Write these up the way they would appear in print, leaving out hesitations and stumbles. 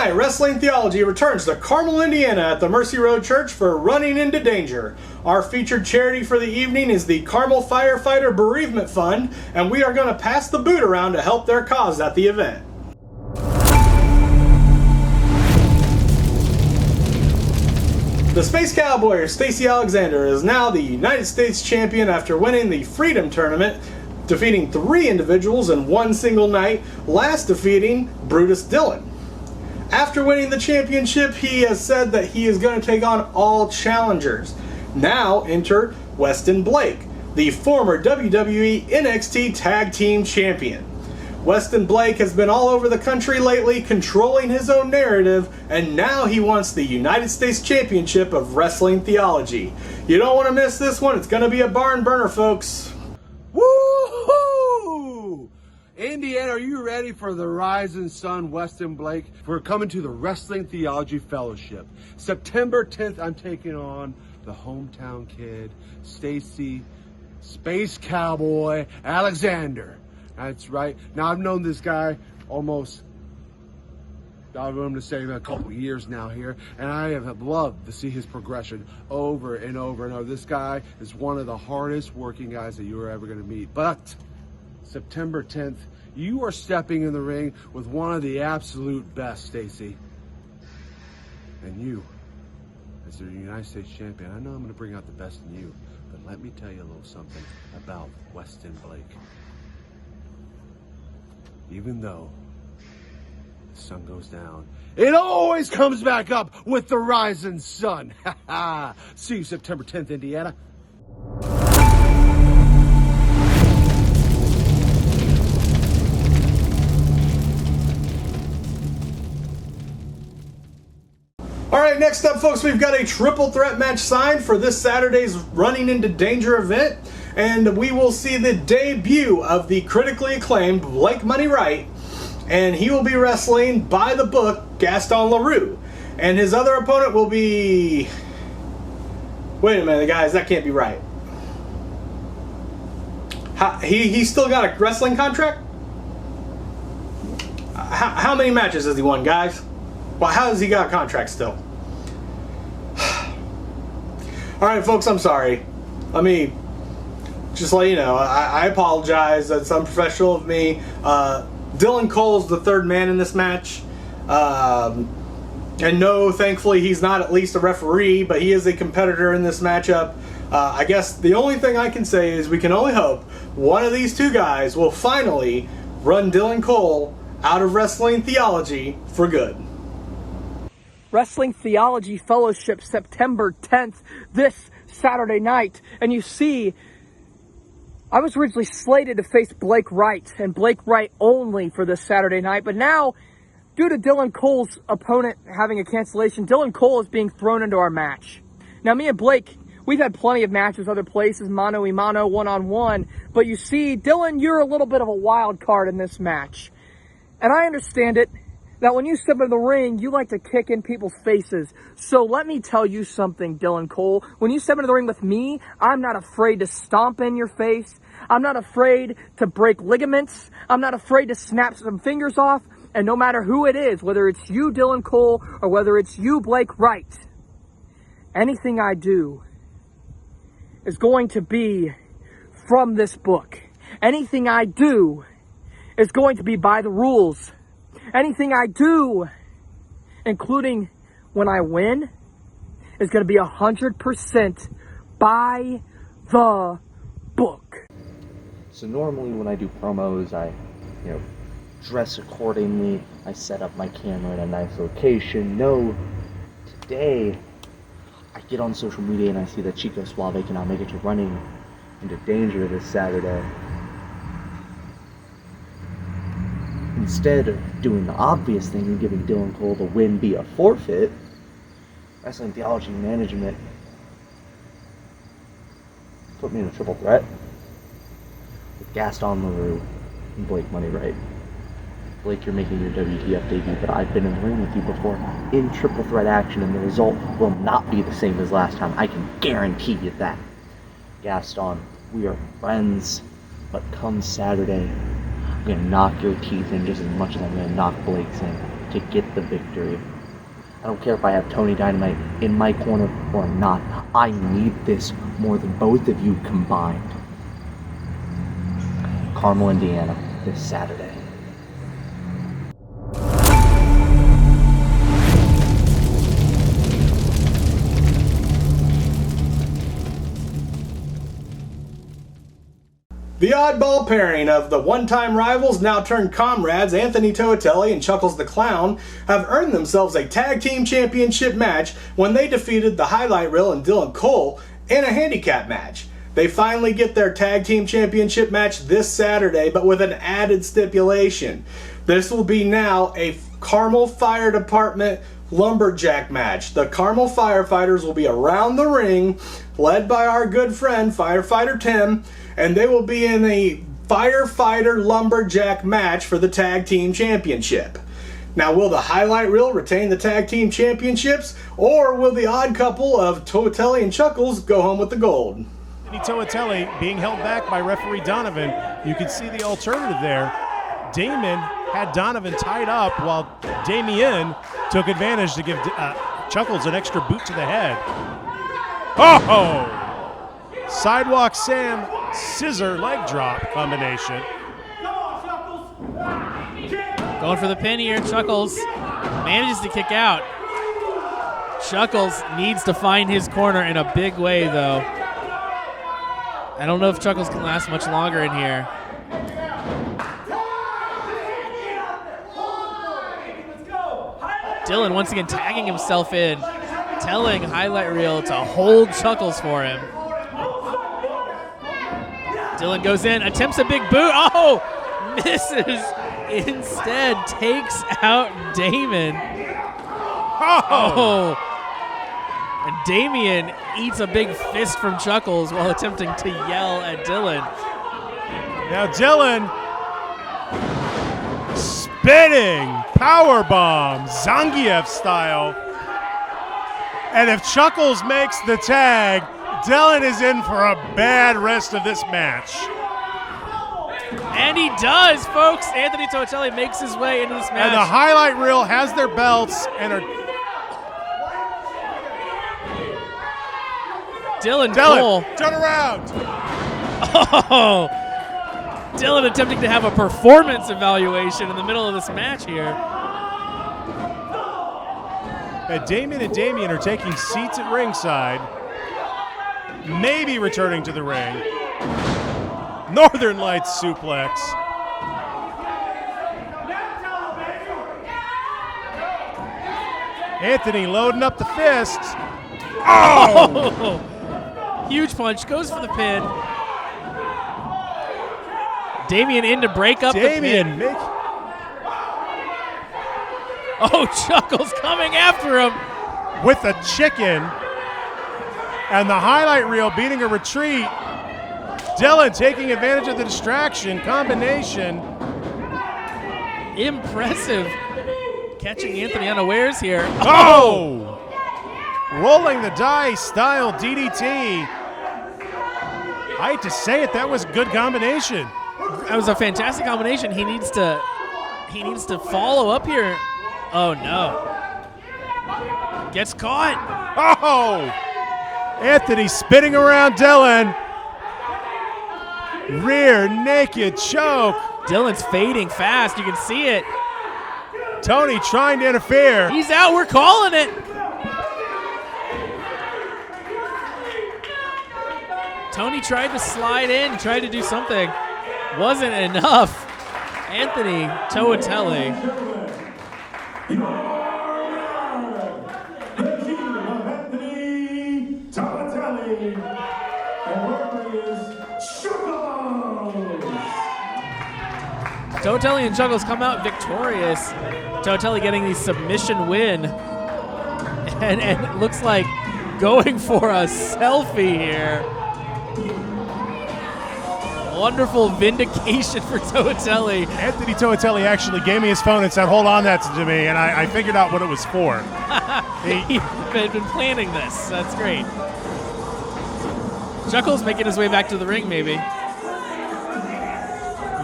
Tonight, Wrestling Theology returns to Carmel, Indiana at the Mercy Road Church for Running into Danger. Our featured charity for the evening is the Carmel Firefighter Bereavement Fund, and we are going to pass the boot around to help their cause at the event. The Space Cowboy, Stacey Alexander, is now the United States champion after winning the Freedom Tournament, defeating 3 individuals in one single night, last defeating Brutus Dillon. After winning the championship, he has said that he is going to take on all challengers. Now enter Weston Blake, the former WWE NXT Tag Team Champion. Weston Blake has been all over the country lately, controlling his own narrative, and now he wants the United States Championship of Wrestling Theology. You don't want to miss this one. It's going to be a barn burner, folks. Woo-hoo! Indiana, are you ready for the rising sun, Weston Blake? We're coming to the Wrestling Theology Fellowship. September 10th, I'm taking on the hometown kid, Stacey Space Cowboy Alexander. That's right. Now, I've known this guy almost, I'm going to say a couple years now here, and I have loved to see his progression over and over and over. This guy is one of the hardest working guys that you are ever going to meet. But September 10th, you are stepping in the ring with one of the absolute best, Stacey. And you, as the United States champion, I know I'm going to bring out the best in you, but let me tell you a little something about Weston Blake. Even though the sun goes down, it always comes back up with the rising sun. See you September 10th, Indiana. All right, next up, folks, we've got a triple threat match signed for this Saturday's Running into Danger event. And we will see the debut of the critically acclaimed Blake Money Wright, and he will be wrestling by the book Gaston LaRue. And his other opponent will be... Wait a minute, guys, that can't be right. He's still got a wrestling contract? How many matches has he won, guys? Well, how has he got a contract still? All right, folks, I'm sorry. Let me just let you know, I apologize. That's unprofessional of me. Dylan Cole's the third man in this match. And no, thankfully, he's not at least a referee, but he is a competitor in this matchup. I guess the only thing I can say is we can only hope one of these two guys will finally run Dylan Cole out of Wrestling Theology for good. Wrestling Theology Fellowship, September 10th, this Saturday night. And you see, I was originally slated to face Blake Wright, and Blake Wright only for this Saturday night. But now, due to Dylan Cole's opponent having a cancellation, Dylan Cole is being thrown into our match. Now, me and Blake, we've had plenty of matches other places, mano-a-mano, one-on-one. But you see, Dylan, you're a little bit of a wild card in this match. And I understand it, that when you step in the ring, you like to kick in people's faces. So let me tell you something, Dylan Cole. When you step into the ring with me, I'm not afraid to stomp in your face. I'm not afraid to break ligaments. I'm not afraid to snap some fingers off. And no matter who it is, whether it's you, Dylan Cole, or whether it's you, Blake Wright, anything I do is going to be from this book. Anything I do is going to be by the rules. Anything I do, including when I win, is going to be 100% by the book. So normally when I do promos, I, dress accordingly. I set up my camera in a nice location. No, today I get on social media and I see that Chico Suave cannot make it to Running into Danger this Saturday. Instead of doing the obvious thing and giving Dylan Cole the win via forfeit, Wrestling Theology Management put me in a triple threat with Gaston LaRue and Blake Money Wright. Blake, you're making your WTF debut, but I've been in the ring with you before in triple threat action, and the result will not be the same as last time. I can guarantee you that. Gaston, we are friends, but come Saturday, I'm going to knock your teeth in just as much as I'm going to knock Blake's in. to get the victory. I don't care if I have Tony Dynamite in my corner or not. I need this more than both of you combined. Carmel, Indiana, this Saturday. The oddball pairing of the one-time rivals, now turned comrades, Anthony Toatelli and Chuckles the Clown, have earned themselves a tag team championship match when they defeated the Highlight Reel and Dylan Cole in a handicap match. They finally get their tag team championship match this Saturday, but with an added stipulation. This will be now a Carmel Fire Department lumberjack match. The Carmel firefighters will be around the ring, led by our good friend Firefighter Tim, and they will be in a firefighter lumberjack match for the tag team championship. Now, will the Highlight Reel retain the tag team championships, or will the odd couple of Toatelli and Chuckles go home with the gold? Toatelli being held back by referee Donovan. You can see the alternative there. Damon had Donovan tied up while Damien took advantage to give Chuckles an extra boot to the head. Oh! Sidewalk Sam scissor leg drop combination. Going for the pin here. Chuckles manages to kick out. Chuckles needs to find his corner in a big way, though. I don't know if Chuckles can last much longer in here. Dylan once again tagging himself in, telling Highlight Reel to hold Chuckles for him. Dylan goes in, attempts a big boot. Oh, misses. Instead, takes out Damon. Oh. And Damien eats a big fist from Chuckles while attempting to yell at Dylan. Now Dylan spinning powerbomb, Zangief style. And if Chuckles makes the tag, Dylan is in for a bad rest of this match. And he does, folks. Anthony Toatelli makes his way into this match. And the Highlight Reel has their belts and are... Dylan Cole. Turn around. Oh! Dylan attempting to have a performance evaluation in the middle of this match here. And Damien are taking seats at ringside. Maybe returning to the ring. Northern Lights suplex. Anthony loading up the fists. Oh! Huge punch, goes for the pin. Damien in to break up the pin. Oh, Chuckles coming after him. With a chicken. And the Highlight Reel beating a retreat. Dylan taking advantage of the distraction combination. Impressive. Catching Anthony unawares here. Oh! Rolling the dice style DDT. I hate to say it, that was a good combination. That was a fantastic combination. He needs to follow up here. Oh no. Gets caught. Oh! Anthony spinning around Dylan. Rear naked choke. Dylan's fading fast. You can see it. Tony trying to interfere. He's out. We're calling it. Tony tried to slide in, tried to do something. Wasn't enough. Anthony Toatelli. Toatelli and Chuckles come out victorious. Toatelli getting the submission win. And it looks like going for a selfie here. Wonderful vindication for Toatelli. Anthony Toatelli actually gave me his phone and said, hold on that to me, and I figured out what it was for. He had been planning this. That's great. Chuckles making his way back to the ring, maybe.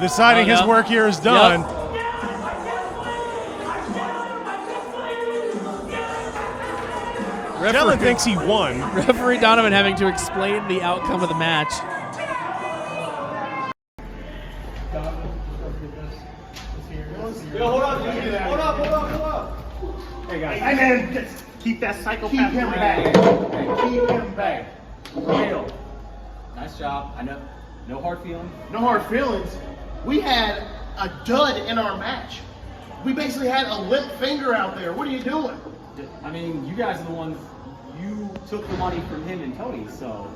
Deciding his work here is done. Yep. Jalen thinks he won. Referee Donovan having to explain the outcome of the match. Yo, hold up. Hey, guys. Hey, man, just keep that psychopath. Keep him back. Keep him back. Real. Nice job. I know. No hard feelings. No hard feelings. We had a dud in our match. We basically had a limp finger out there. What are you doing? I mean, you guys are the ones. You took the money from him and Tony, so.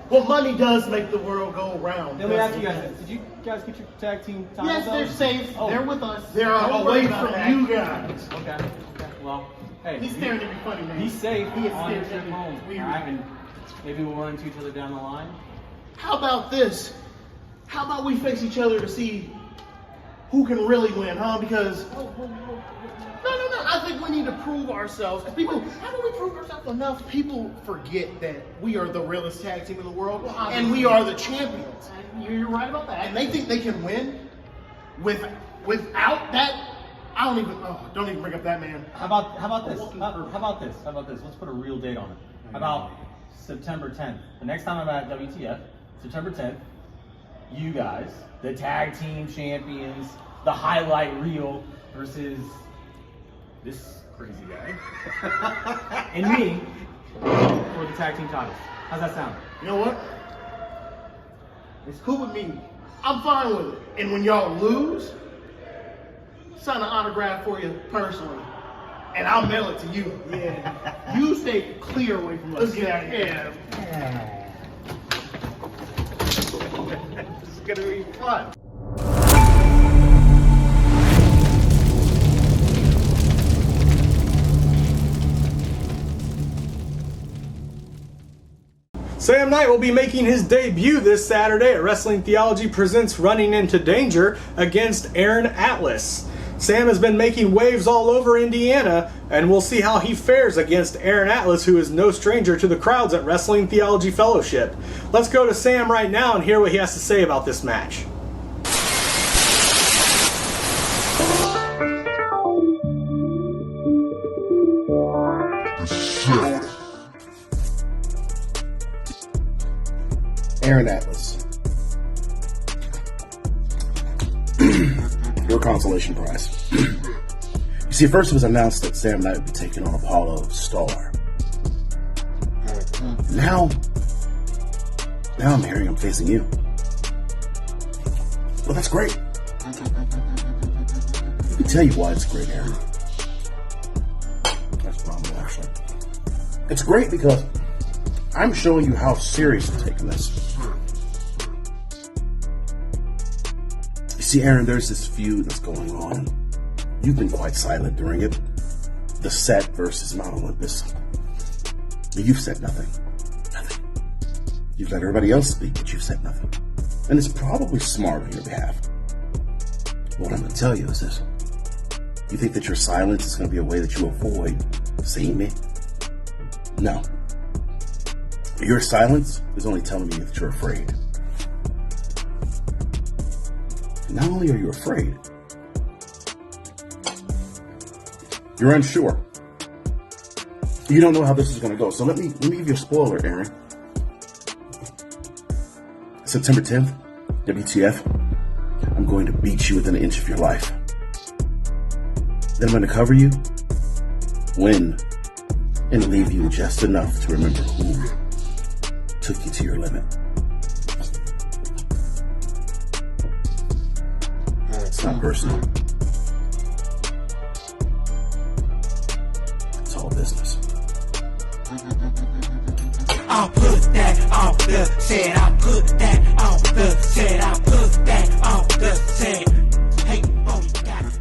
Well, money does make the world go round. Let me ask you guys: did you guys get your tag team titles? Yes, they're safe. Oh. They're with us. They're away from you guys. Okay. Well, hey. He's staring at me funny, man. Be safe He is on your staring trip at me home. weird. All right, and maybe we'll run into each other down the line. How about this? How about we face each other to see who can really win, huh? Because no. I think we need to prove ourselves. Because people, how do we prove ourselves enough? People forget that we are the realest tag team in the world, and we are the champions. You're right about that. And they think they can win without that. I don't even bring up that man. How about this? How about this? Let's put a real date on it. How about September 10th? The next time I'm at WTF, September 10th, you guys, the tag team champions, the highlight reel versus this crazy guy and me for the tag team titles. How's that sound? You know what? It's cool with me. I'm fine with it. And when y'all lose, sign an autograph for you personally. And I'll mail it to you. Yeah. You stay clear away from us. Let's get out of here. Yeah. This is gonna be fun. Sam Knight will be making his debut this Saturday at Wrestling Theology Presents Running Into Danger against Aaron Atlas. Sam has been making waves all over Indiana, and we'll see how he fares against Aaron Atlas, who is no stranger to the crowds at Wrestling Theology Fellowship. Let's go to Sam right now and hear what he has to say about this match. Aaron Atlas. Your consolation prize. You see, first it was announced that Sam Knight would be taking on Apollo Star. Now I'm hearing him facing you. Well, that's great. Let me tell you why it's great, Aaron. That's phenomenal, actually. It's great because I'm showing you how serious I'm taking this. You see, Aaron, there's this feud that's going on. You've been quite silent during it. The Set versus Mount Olympus. You've said nothing. Nothing. You've let everybody else speak, but you've said nothing. And it's probably smart on your behalf. What I'm going to tell you is this. You think that your silence is going to be a way that you avoid seeing me? No. Your silence is only telling me that you're afraid. Not only are you afraid, you're unsure. You don't know how this is going to go. So let me give you a spoiler, Aaron. September 10th, WTF, I'm going to beat you within an inch of your life. Then I'm going to cover you, win, and leave you just enough to remember who took you to your limit. It's not personal. It's all business. I'll put that on the set. I'll put that on the set. I'll put that on the set. Hey, boy, you got it.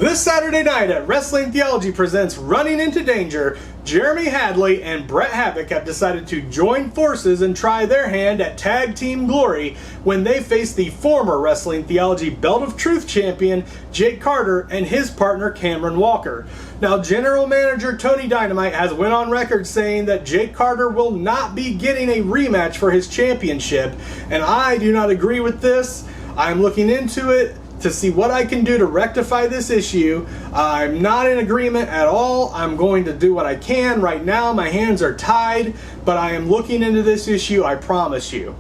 This Saturday night at Wrestling Theology presents Running into Danger, Jeremy Hadley and Bret Havoc have decided to join forces and try their hand at Tag Team Glory when they face the former Wrestling Theology Belt of Truth champion Jake Carter and his partner Cameron Walker. Now, General Manager Tony Dynamite has went on record saying that Jake Carter will not be getting a rematch for his championship, and I do not agree with this. I'm looking into it to see what I can do to rectify this issue. I'm not in agreement at all. I'm going to do what I can. Right now, my hands are tied, but I am looking into this issue, I promise you.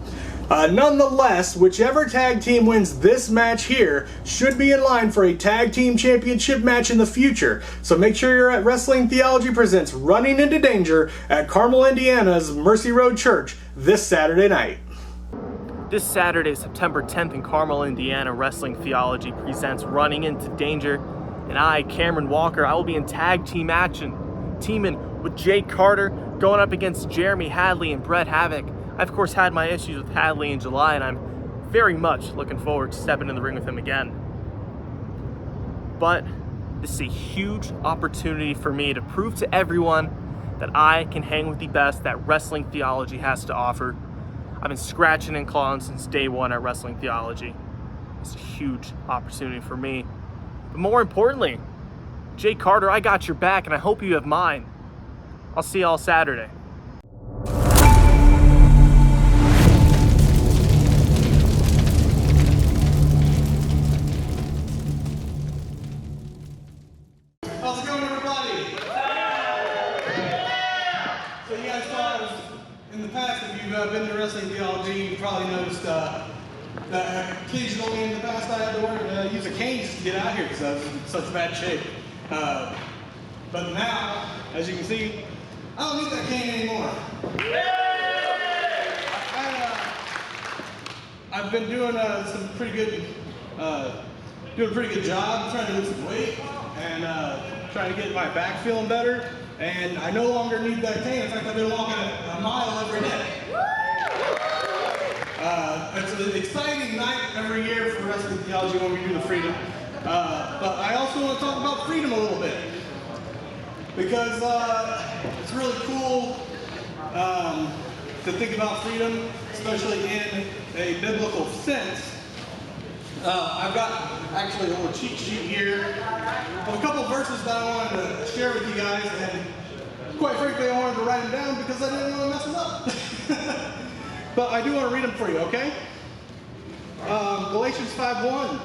Nonetheless, whichever tag team wins this match here should be in line for a tag team championship match in the future. So make sure you're at Wrestling Theology Presents Running into Danger at Carmel, Indiana's Mercy Road Church this Saturday night. This Saturday, September 10th in Carmel, Indiana, Wrestling Theology presents Running into Danger, and I, Cameron Walker, I will be in tag team action, teaming with Jake Carter, going up against Jeremy Hadley and Bret Havoc. I, of course, had my issues with Hadley in July, and I'm very much looking forward to stepping in the ring with him again. But this is a huge opportunity for me to prove to everyone that I can hang with the best that Wrestling Theology has to offer. I've been scratching and clawing since day one at Wrestling Theology. It's a huge opportunity for me. But more importantly, Jake Carter, I got your back, and I hope you have mine. I'll see y'all Saturday. How's it going, everybody? So you guys saw in the past, if you've been to Wrestling Theology, you probably noticed that occasionally in the past I had to use a cane just to get out here because I was in such bad shape. But now, as you can see, I don't need that cane anymore. I've been doing some pretty good, doing a pretty good job trying to lose some weight and trying to get my back feeling better. And I no longer need that cane. In fact, I've been walking a mile every day. It's an exciting night every year for Wrestling Theology when we do the Freedom. But I also want to talk about freedom a little bit. Because it's really cool to think about freedom, especially in a biblical sense. I've got actually a little cheat sheet here of a couple of verses that I wanted to share with you guys, and quite frankly I wanted to write them down because I didn't want to mess them up. But I do want to read them for you, okay? Galatians 5:1.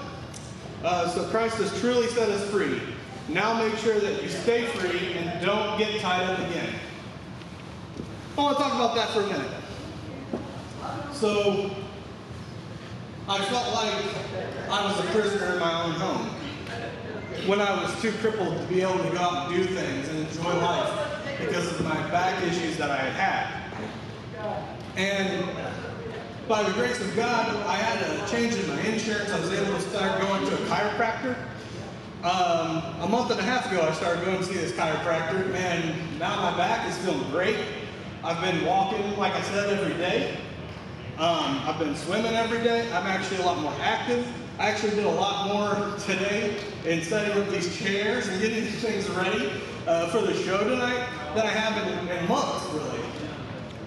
So Christ has truly set us free. Now make sure that you stay free and don't get tied up again. I want to talk about that for a minute. So I felt like I was a prisoner in my own home when I was too crippled to be able to go out and do things and enjoy life because of my back issues that I had had. And by the grace of God, I had a change in my insurance. I was able to start going to a chiropractor. A month and a half ago, I started going to see this chiropractor, and now my back is feeling great. I've been walking, like I said, every day. I've been swimming every day. I'm actually a lot more active. I actually did a lot more today in setting up these chairs and getting these things ready for the show tonight than I have in months, really.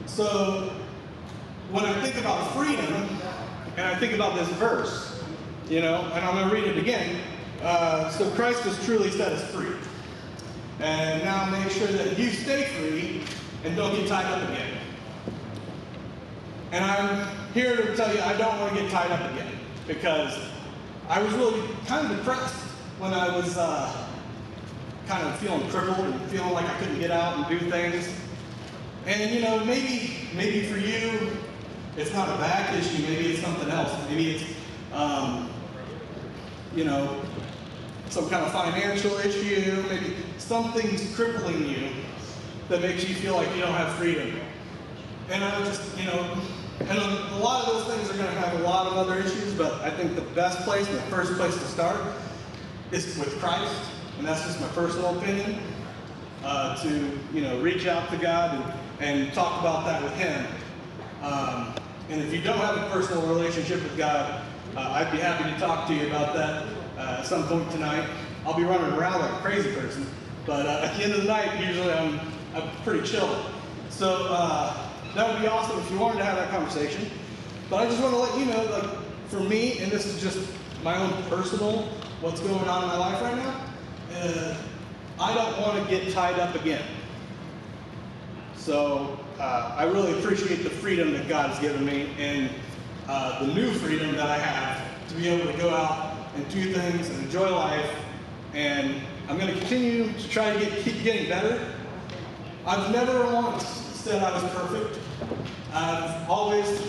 So when I think about freedom, and I think about this verse, you know, and I'm going to read it again. So Christ has truly set us free. And now make sure that you stay free and don't get tied up again. And I'm here to tell you I don't want to get tied up again because I was really kind of depressed when I was kind of feeling crippled and feeling like I couldn't get out and do things. And you know, maybe for you, it's not a back issue, maybe it's something else. Maybe it's, you know, some kind of financial issue, maybe something's crippling you that makes you feel like you don't have freedom. And I just, you know, and a lot of those things are going to have a lot of other issues, but I think the best place, the first place to start is with Christ, and that's just my personal opinion, to, you know, reach out to God and talk about that with Him. And if you don't have a personal relationship with God, I'd be happy to talk to you about that at some point tonight. I'll be running around like a crazy person. But at the end of the night, usually I'm pretty chill. So that would be awesome if you wanted to have that conversation. But I just want to let you know, like, for me, and this is just my own personal, what's going on in my life right now, I don't want to get tied up again. So I really appreciate the freedom that God has given me and the new freedom that I have to be able to go out and do things and enjoy life. And I'm going to continue to try to keep getting better. I've never once said I was perfect. I've always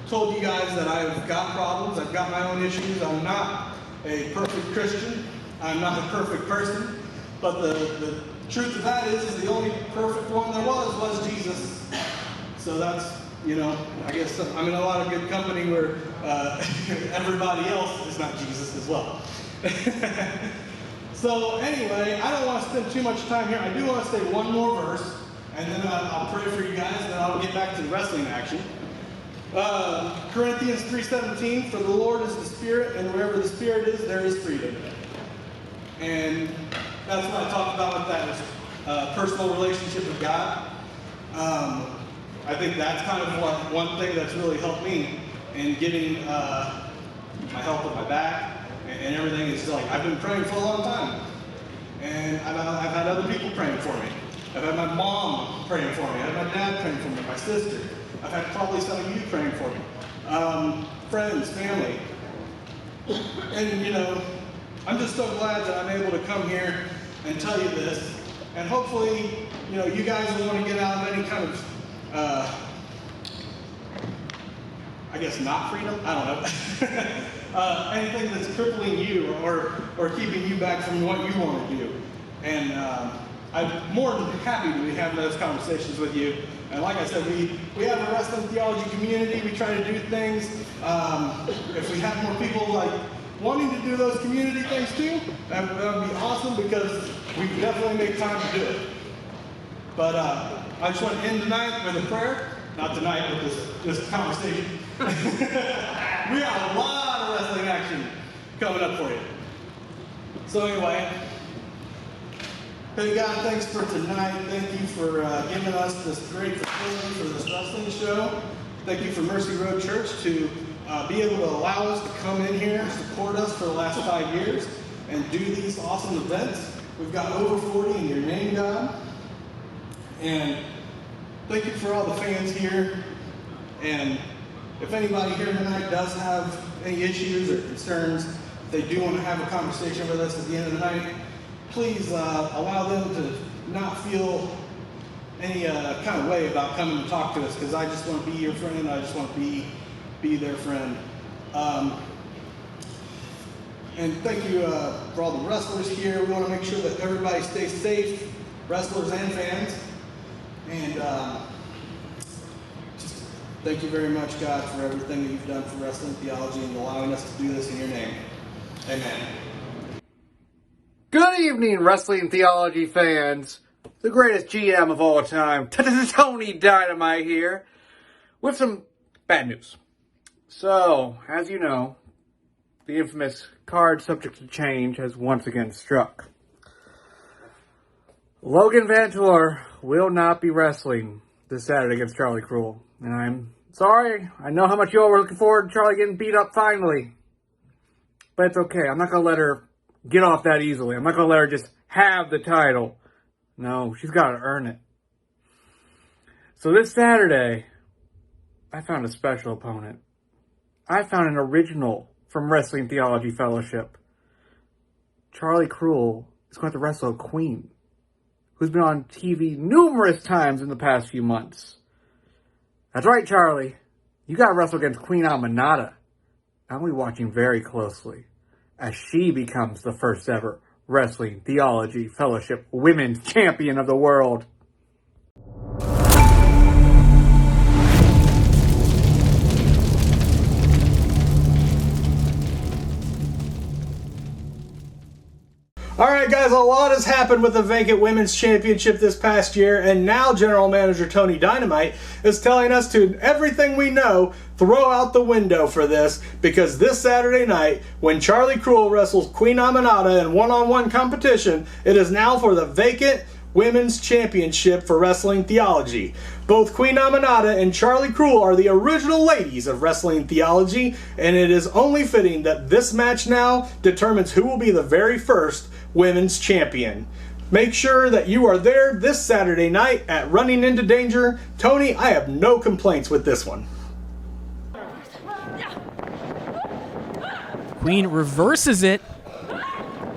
told you guys that I've got problems, I've got my own issues. I'm not a perfect Christian. I'm not a perfect person. But the truth of that is the only perfect one there was Jesus. So that's, you know, I guess I'm in a lot of good company where everybody else is not Jesus as well. So anyway, I don't want to spend too much time here. I do want to say one more verse, and then I'll pray for you guys, and then I'll get back to the wrestling action. Corinthians 3:17, for the Lord is the Spirit, and wherever the Spirit is, there is freedom. And that's what I talked about with that personal relationship with God. I think that's kind of one thing that's really helped me in getting my health of my back and everything. Is like, I've been praying for a long time. And I've had other people praying for me. I've had my mom praying for me. I've had my dad praying for me, my sister. I've had probably some of you praying for me. Friends, family. And, you know, I'm just so glad that I'm able to come here and tell you this. And hopefully, you know, you guys will want to get out of any kind of, I guess, not freedom? I don't know. Anything that's crippling you or keeping you back from what you want to do. And I'm more than happy to be having those conversations with you. And like I said, we have a wrestling theology community. We try to do things. If we have more people like wanting to do those community things too, that would be awesome, because we definitely make time to do it. But I just want to end tonight with a prayer. Not tonight, but this conversation. We got a lot of wrestling action coming up for you. So anyway, hey God, thanks for tonight. Thank you for giving us this great facility for this wrestling show. Thank you for Mercy Road Church to be able to allow us to come in here and support us for the last 5 years and do these awesome events. We've got over 40 in your name, God. And thank you for all the fans here. And if anybody here tonight does have any issues or concerns, if they do want to have a conversation with us at the end of the night, please allow them to not feel any kind of way about coming to talk to us, because I just want to be your friend. I just want to be their friend. And thank you for all the wrestlers here. We want to make sure that everybody stays safe, wrestlers and fans. And just thank you very much, God, for everything that you've done for Wrestling Theology and allowing us to do this in your name. Amen. Good evening, Wrestling Theology fans. The greatest GM of all time, Tony Dynamite here, with some bad news. So, as you know, the infamous card subject to change has once again struck. Logan Vantor will not be wrestling this Saturday against Charlie Cruel. And I'm sorry, I know how much you all were looking forward to Charlie getting beat up finally. But it's okay, I'm not going to let her get off that easily. I'm not going to let her just have the title. No, she's got to earn it. So this Saturday, I found a special opponent. I found an original from Wrestling Theology Fellowship. Charlie Cruel is going to wrestle a queen who's been on TV numerous times in the past few months. That's right, Charlie. You got to wrestle against Queen Aminata. I'm going to be watching very closely as she becomes the first ever Wrestling Theology Fellowship Women's Champion of the World. Alright guys, a lot has happened with the vacant Women's Championship this past year, and now General Manager Tony Dynamite is telling us to everything we know, throw out the window for this, because this Saturday night, when Charlie Cruel wrestles Queen Aminata in one-on-one competition, it is now for the vacant Women's Championship for Wrestling Theology. Both Queen Aminata and Charlie Cruel are the original ladies of Wrestling Theology, and it is only fitting that this match now determines who will be the very first Women's Champion. Make sure that you are there this Saturday night at Running Into Danger. Tony, I have no complaints with this one. Queen reverses it,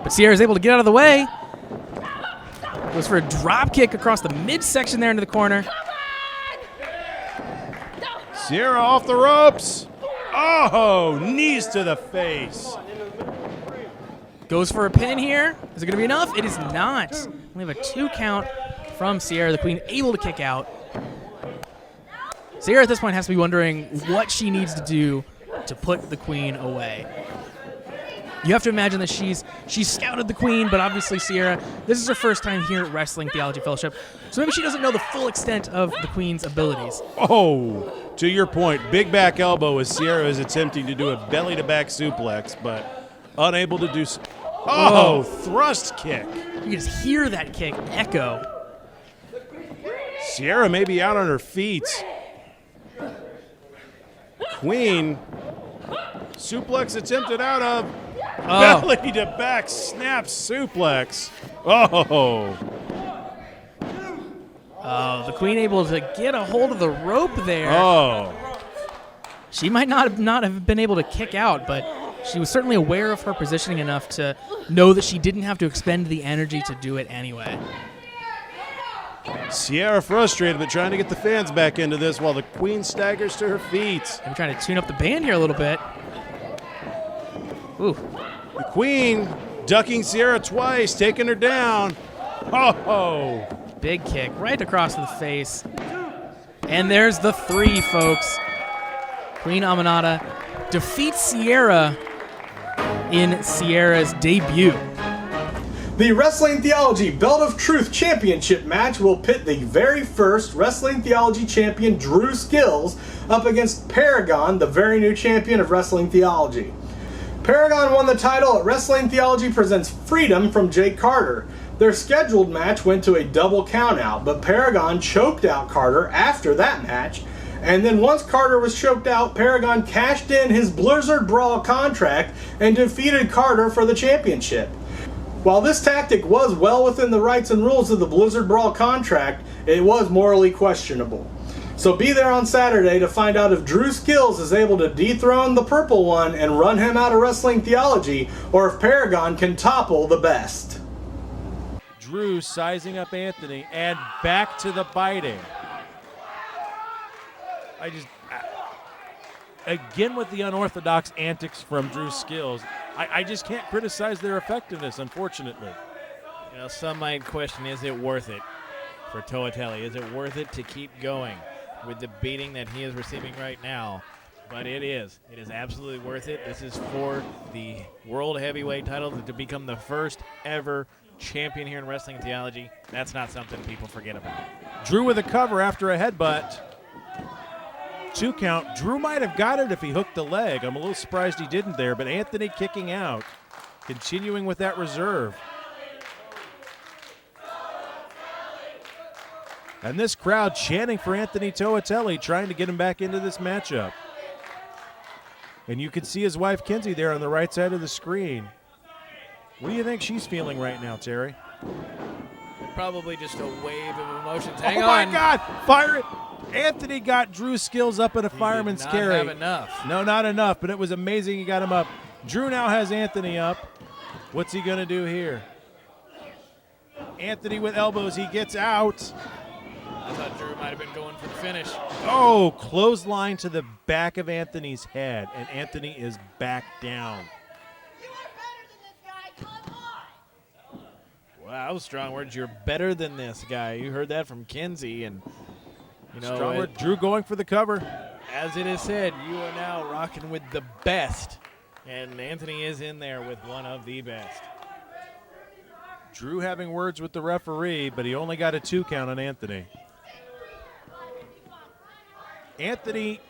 but Sierra's able to get out of the way. Goes for a drop kick across the midsection there into the corner. Sierra off the ropes. Oh, knees to the face. Goes for a pin here. Is it going to be enough? It is not. We have a 2 count from Sierra, the Queen, able to kick out. Sierra at this point has to be wondering what she needs to do to put the Queen away. You have to imagine that she's scouted the Queen, but obviously Sierra, this is her first time here at Wrestling Theology Fellowship, so maybe she doesn't know the full extent of the Queen's abilities. Oh, to your point, big back elbow as Sierra is attempting to do a belly-to-back suplex, but unable to do so. Oh, thrust kick. You can just hear that kick echo. Sierra may be out on her feet. Queen, suplex attempted out of. Belly to back snap suplex. Oh. Oh, the Queen able to get a hold of the rope there. Oh. She might not have been able to kick out, but she was certainly aware of her positioning enough to know that she didn't have to expend the energy to do it anyway. Sierra frustrated, but trying to get the fans back into this while the Queen staggers to her feet. I'm trying to tune up the band here a little bit. Ooh. The Queen ducking Sierra twice, taking her down. Oh. Big kick right across the face. And there's the 3, folks. Queen Aminata defeats Sierra in Sierra's debut. The Wrestling Theology Belt of Truth Championship match will pit the very first Wrestling Theology champion Drew Skills up against Paragon, the very new champion of Wrestling Theology. Paragon won the title at Wrestling Theology Presents Freedom from Jake Carter. Their scheduled match went to a double countout, but Paragon choked out Carter after that match, and then once Carter was choked out, Paragon cashed in his Blizzard Brawl contract and defeated Carter for the championship. While this tactic was well within the rights and rules of the Blizzard Brawl contract, it was morally questionable. So be there on Saturday to find out if Drew Skills is able to dethrone the Purple One and run him out of Wrestling Theology, or if Paragon can topple the best. Drew sizing up Anthony and back to the biting. Again with the unorthodox antics from Drew Skills, I just can't criticize their effectiveness, unfortunately. You know, some might question, is it worth it for Toatelli? Is it worth it to keep going with the beating that he is receiving right now? But it is. It is absolutely worth it. This is for the World Heavyweight title to become the first ever champion here in Wrestling Theology. That's not something people forget about. Drew with a cover after a headbutt. 2 count. Drew might have got it if he hooked the leg. I'm a little surprised he didn't there, but Anthony kicking out, continuing with that reserve. And this crowd chanting for Anthony Toatelli, trying to get him back into this matchup. And you can see his wife, Kinsey, there on the right side of the screen. What do you think she's feeling right now, Terry? Probably just a wave of emotions. Hang on. Oh, my God. Fire it. Anthony got Drew Skills up in a fireman's carry. Not have enough. No, not enough, but it was amazing he got him up. Drew now has Anthony up. What's he going to do here? Anthony with elbows. He gets out. I thought Drew might have been going for the finish. Oh, clothesline to the back of Anthony's head, and Anthony is back down. Wow, that was strong words. You're better than this guy. You heard that from Kinsey, and you know, strong word. Drew going for the cover. As it is said, you are now rocking with the best, and Anthony is in there with one of the best. Drew having words with the referee, but he only got a 2 count on Anthony. Anthony,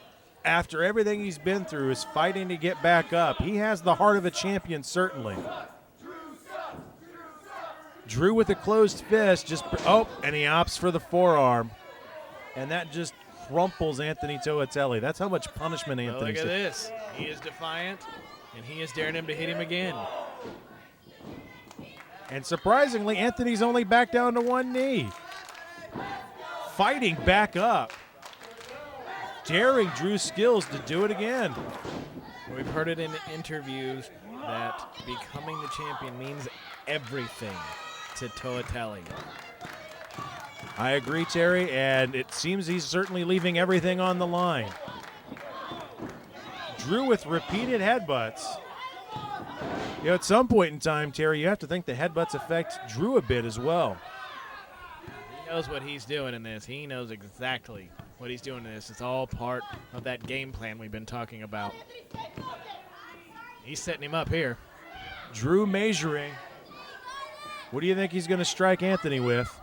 after everything he's been through, is fighting to get back up. He has the heart of a champion, certainly. Drew with a closed fist, and he opts for the forearm. And that just crumples Anthony Toatelli. That's how much punishment Anthony. Look at this. He is defiant, and he is daring him to hit him again. And surprisingly, Anthony's only back down to 1 knee. Fighting back up. Daring Drew Skills to do it again. We've heard it in interviews that becoming the champion means everything to Toatelli. I agree, Terry, and it seems he's certainly leaving everything on the line. Drew with repeated headbutts. At some point in time, Terry, you have to think the headbutts affect Drew a bit as well. He knows what he's doing in this. He knows exactly what he's doing in this. It's all part of that game plan we've been talking about. He's setting him up here. Drew measuring. What do you think he's going to strike Anthony with?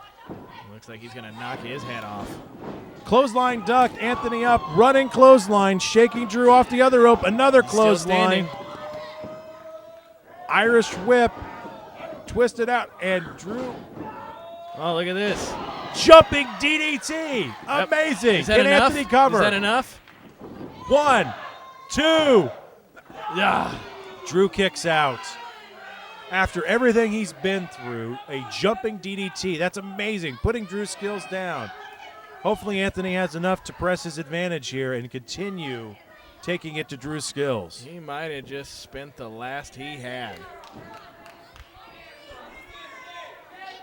Looks like he's going to knock his head off. Clothesline ducked, Anthony up, running clothesline, shaking Drew off the other rope, another clothesline. Irish whip, twisted out, and Drew. Oh, look at this. Jumping DDT. Amazing. Is that Can enough? Anthony cover? Is that enough? 1, 2. Drew kicks out. After everything he's been through, a jumping DDT. That's amazing. Putting Drew Skills down. Hopefully Anthony has enough to press his advantage here and continue taking it to Drew Skills. He might have just spent the last he had.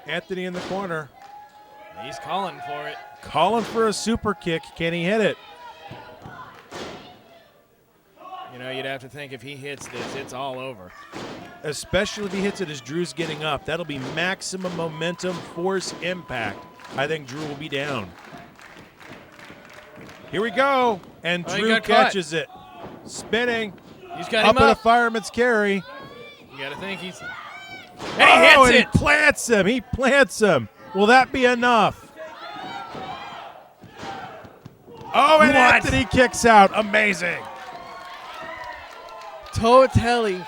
Anthony in the corner. He's calling for it. Calling for a super kick. Can he hit it? You'd have to think if he hits this, it's all over. Especially if he hits it as Drew's getting up. That'll be maximum momentum, force, impact. I think Drew will be down. Here we go. And Drew catches it. Spinning. He's got up him in a up. fireman's carry. You got to think he's... And he hits it. He plants him. He plants him. Will that be enough? Oh, and Anthony kicks out. Amazing. Toatelli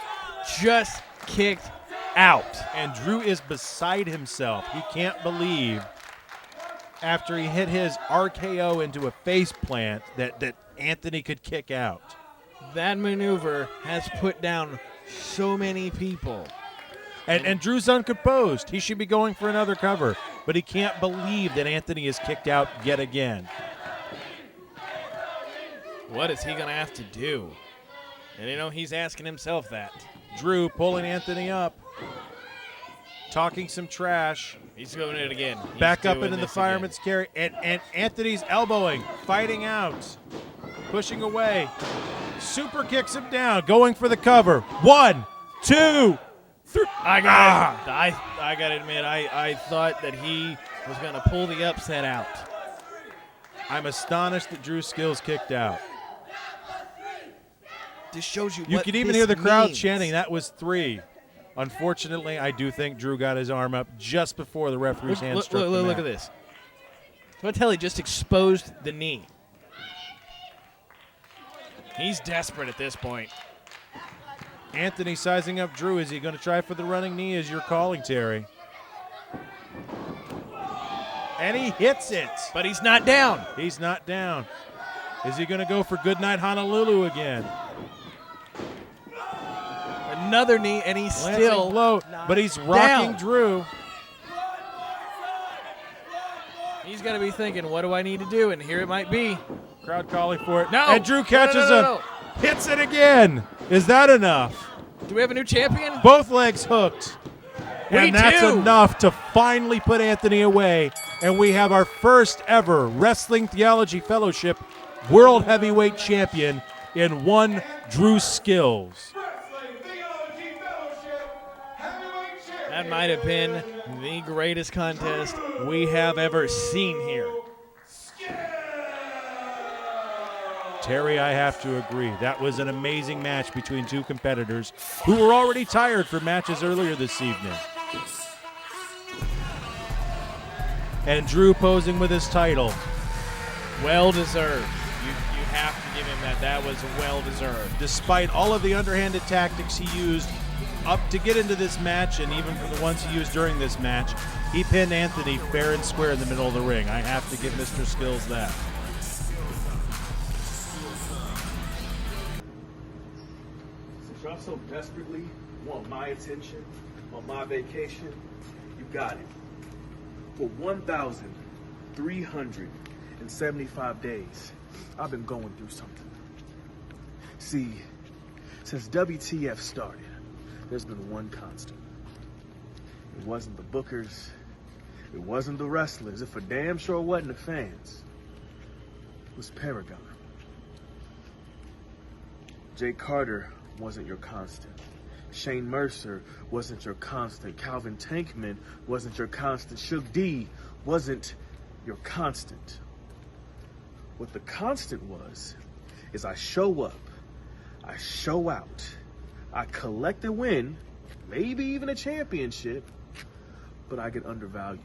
just kicked out. And Drew is beside himself. He can't believe after he hit his RKO into a face plant that Anthony could kick out. That maneuver has put down so many people. And Drew's uncomposed. He should be going for another cover, but he can't believe that Anthony is kicked out yet again. What is he going to have to do? And he's asking himself that. Drew pulling Anthony up, talking some trash. He's doing it again. He's back up into the this fireman's carry, and Anthony's elbowing, fighting out, pushing away. Super kicks him down, going for the cover. 1, 2, 3. I got to admit, I thought that he was going to pull the upset out. I'm astonished that Drew Skills kicked out. This shows you You what can even this hear the crowd means. chanting. That was 3. Unfortunately, I do think Drew got his arm up just before the referee's hand struck the mat. Look at this. Toatelli just exposed the knee. He's desperate at this point. Anthony sizing up Drew. Is he going to try for the running knee as you're calling, Terry? And he hits it. But he's not down. He's not down. Is he going to go for Goodnight Honolulu again? Another knee, and he's still low, but he's rocking down. Drew. He's got to be thinking, what do I need to do? And here it might be. Crowd calling for it. No. And Drew catches No. him. Hits it again. Is that enough? Do we have a new champion? Both legs hooked. We And that's do. enough to finally put Anthony away. And we have our first ever Wrestling Theology Fellowship World Heavyweight Champion in one Drew Skills. That might have been the greatest contest we have ever seen here. Terry, I have to agree. That was an amazing match between two competitors who were already tired from matches earlier this evening. and Drew posing with his title. Well deserved. You have to give him that. That was well deserved. Despite all of the underhanded tactics he used up to get into this match, and even for the ones he used during this match, he pinned Anthony fair and square in the middle of the ring. I have to give Mr. Skills that. Since y'all so desperately want my attention on my vacation, you got it. For 1,375 days, I've been going through something. See, since WTF started, there's been one constant. It wasn't the bookers, it wasn't the wrestlers, it for damn sure wasn't the fans. It was Paragon. Jay Carter wasn't your constant. Shane Mercer wasn't your constant. Calvin Tankman wasn't your constant. Suge D wasn't your constant. What the constant was, is I show up, I show out, I collect a win, maybe even a championship, but I get undervalued.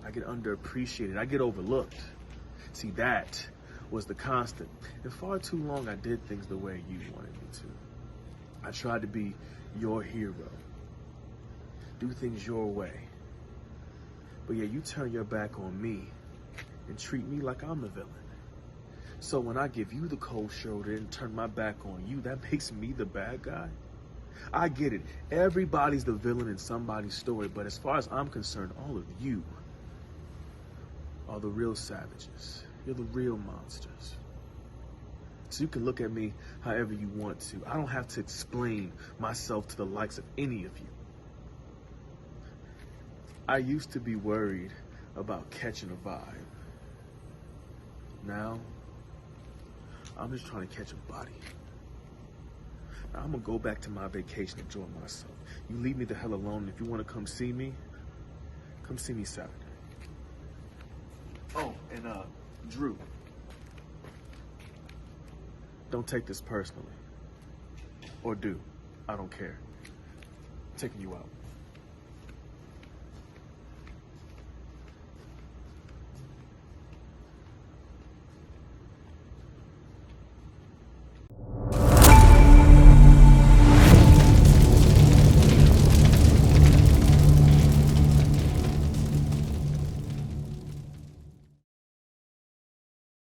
I get underappreciated. I get overlooked. See, that was the constant. And far too long, I did things the way you wanted me to. I tried to be your hero. Do things your way. But yeah, you turn your back on me and treat me like I'm the villain. So when I give you the cold shoulder and turn my back on you, that makes me the bad guy? I get it. Everybody's the villain in somebody's story, but as far as I'm concerned, all of you are the real savages. You're the real monsters. So you can look at me however you want to. I don't have to explain myself to the likes of any of you. I used to be worried about catching a vibe. Now, I'm just trying to catch a body. Now, I'm gonna go back to my vacation, enjoy myself. You leave me the hell alone. If you wanna come see me Saturday. Oh, and Drew, don't take this personally. Or do. I don't care. I'm taking you out.